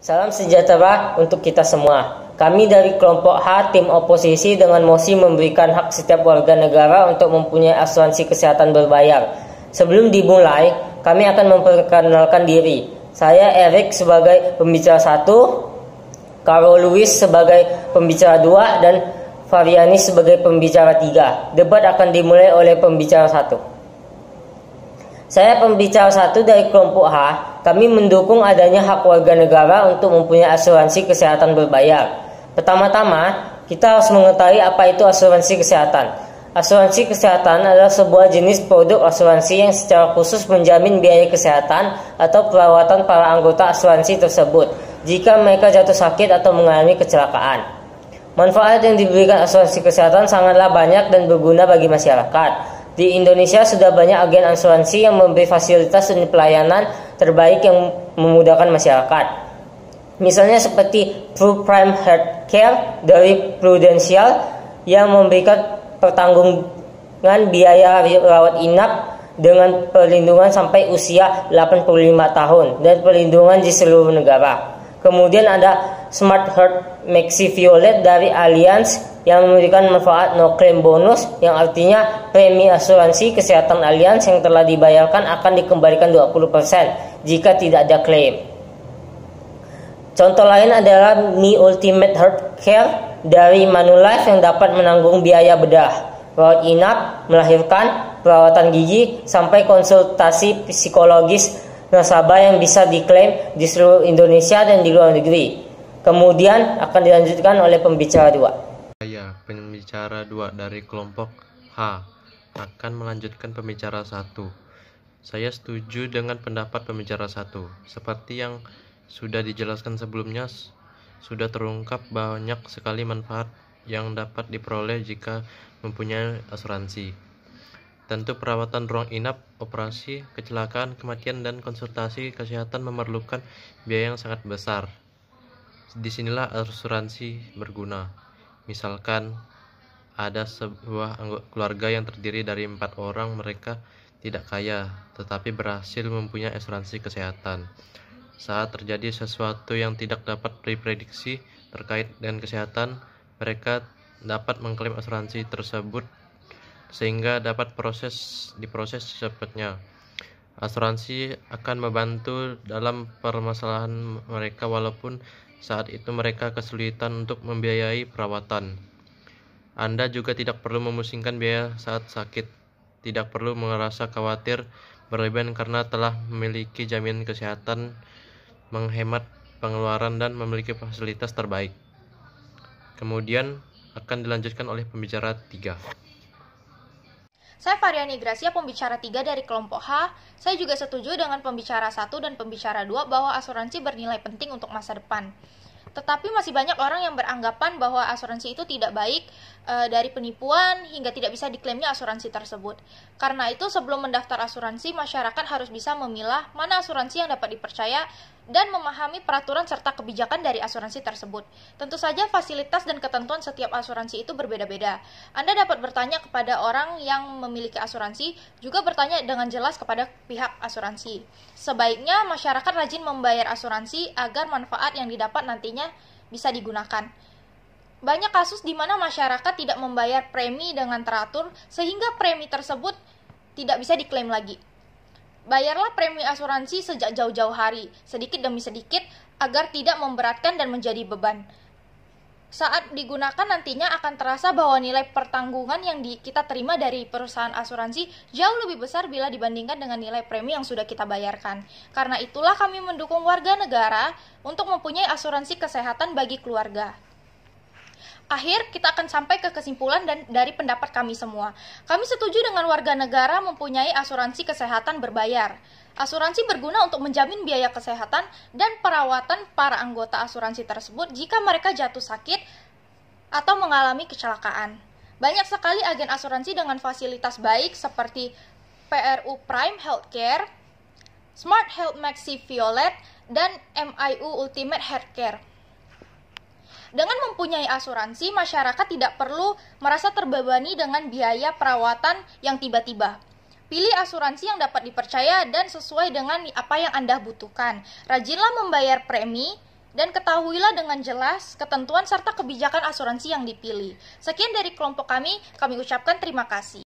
Salam sejahtera untuk kita semua. Kami dari kelompok H, tim oposisi dengan mosi memberikan hak setiap warga negara untuk mempunyai asuransi kesehatan berbayar. Sebelum dimulai, kami akan memperkenalkan diri. Saya Erik sebagai pembicara 1, Carol Luis sebagai pembicara 2, dan Variani sebagai pembicara 3. Debat akan dimulai oleh pembicara 1. Saya pembicara 1 dari kelompok H. Kami mendukung adanya hak warga negara untuk mempunyai asuransi kesehatan berbayar. Pertama-tama, kita harus mengetahui apa itu asuransi kesehatan. Asuransi kesehatan adalah sebuah jenis produk asuransi yang secara khusus menjamin biaya kesehatan atau perawatan para anggota asuransi tersebut jika mereka jatuh sakit atau mengalami kecelakaan. Manfaat yang diberikan asuransi kesehatan sangatlah banyak dan berguna bagi masyarakat. Di Indonesia sudah banyak agen asuransi yang memberi fasilitas dan pelayanan terbaik yang memudahkan masyarakat. Misalnya seperti True Prime Healthcare dari Prudential yang memberikan pertanggungan biaya rawat inap dengan perlindungan sampai usia 85 tahun dan perlindungan di seluruh negara. Kemudian ada Smart Heart Maxi Violet dari Allianz yang memberikan manfaat no claim bonus, yang artinya premi asuransi kesehatan Allianz yang telah dibayarkan akan dikembalikan 20% jika tidak ada klaim. Contoh lain adalah Mi Ultimate Heart Care dari Manulife yang dapat menanggung biaya bedah, rawat inap, melahirkan, perawatan gigi, sampai konsultasi psikologis nasabah yang bisa diklaim di seluruh Indonesia dan di luar negeri. Kemudian akan dilanjutkan oleh pembicara 2. Saya, pembicara 2 dari kelompok H, akan melanjutkan pembicara 1. Saya setuju dengan pendapat pembicara 1. Seperti yang sudah dijelaskan sebelumnya, sudah terungkap banyak sekali manfaat yang dapat diperoleh jika mempunyai asuransi. Tentu perawatan ruang inap, operasi, kecelakaan, kematian, dan konsultasi kesehatan memerlukan biaya yang sangat besar. Disinilah asuransi berguna. Misalkan ada sebuah keluarga yang terdiri dari 4 orang, mereka tidak kaya, tetapi berhasil mempunyai asuransi kesehatan. Saat terjadi sesuatu yang tidak dapat diprediksi terkait dengan kesehatan, mereka dapat mengklaim asuransi tersebut sehingga dapat diproses secepatnya. Asuransi akan membantu dalam permasalahan mereka walaupun saat itu mereka kesulitan untuk membiayai perawatan. Anda juga tidak perlu memusingkan biaya saat sakit. Tidak perlu merasa khawatir berlebihan karena telah memiliki jaminan kesehatan, menghemat pengeluaran, dan memiliki fasilitas terbaik. Kemudian akan dilanjutkan oleh pembicara 3. Saya Variani Gracia, pembicara 3 dari kelompok H. Saya juga setuju dengan pembicara 1 dan pembicara 2 bahwa asuransi bernilai penting untuk masa depan. Tetapi masih banyak orang yang beranggapan bahwa asuransi itu tidak baik, dari penipuan hingga tidak bisa diklaimnya asuransi tersebut. Karena itu sebelum mendaftar asuransi, masyarakat harus bisa memilah mana asuransi yang dapat dipercaya dan memahami peraturan serta kebijakan dari asuransi tersebut. Tentu saja fasilitas dan ketentuan setiap asuransi itu berbeda-beda. Anda dapat bertanya kepada orang yang memiliki asuransi, juga bertanya dengan jelas kepada pihak asuransi. Sebaiknya masyarakat rajin membayar asuransi agar manfaat yang didapat nantinya bisa digunakan. Banyak kasus di mana masyarakat tidak membayar premi dengan teratur sehingga premi tersebut tidak bisa diklaim lagi. Bayarlah premi asuransi sejak jauh-jauh hari, sedikit demi sedikit, agar tidak memberatkan dan menjadi beban. Saat digunakan nantinya akan terasa bahwa nilai pertanggungan yang kita terima dari perusahaan asuransi jauh lebih besar bila dibandingkan dengan nilai premi yang sudah kita bayarkan. Karena itulah kami mendukung warga negara untuk mempunyai asuransi kesehatan bagi keluarga. Akhir, kita akan sampai ke kesimpulan dari pendapat kami semua. Kami setuju dengan warga negara mempunyai asuransi kesehatan berbayar. Asuransi berguna untuk menjamin biaya kesehatan dan perawatan para anggota asuransi tersebut jika mereka jatuh sakit atau mengalami kecelakaan. Banyak sekali agen asuransi dengan fasilitas baik seperti PRU Prime Healthcare, Smart Health Maxi Violet, dan MIU Ultimate Healthcare. Dengan mempunyai asuransi, masyarakat tidak perlu merasa terbebani dengan biaya perawatan yang tiba-tiba. Pilih asuransi yang dapat dipercaya dan sesuai dengan apa yang Anda butuhkan. Rajinlah membayar premi dan ketahuilah dengan jelas ketentuan serta kebijakan asuransi yang dipilih. Sekian dari kelompok kami ucapkan terima kasih.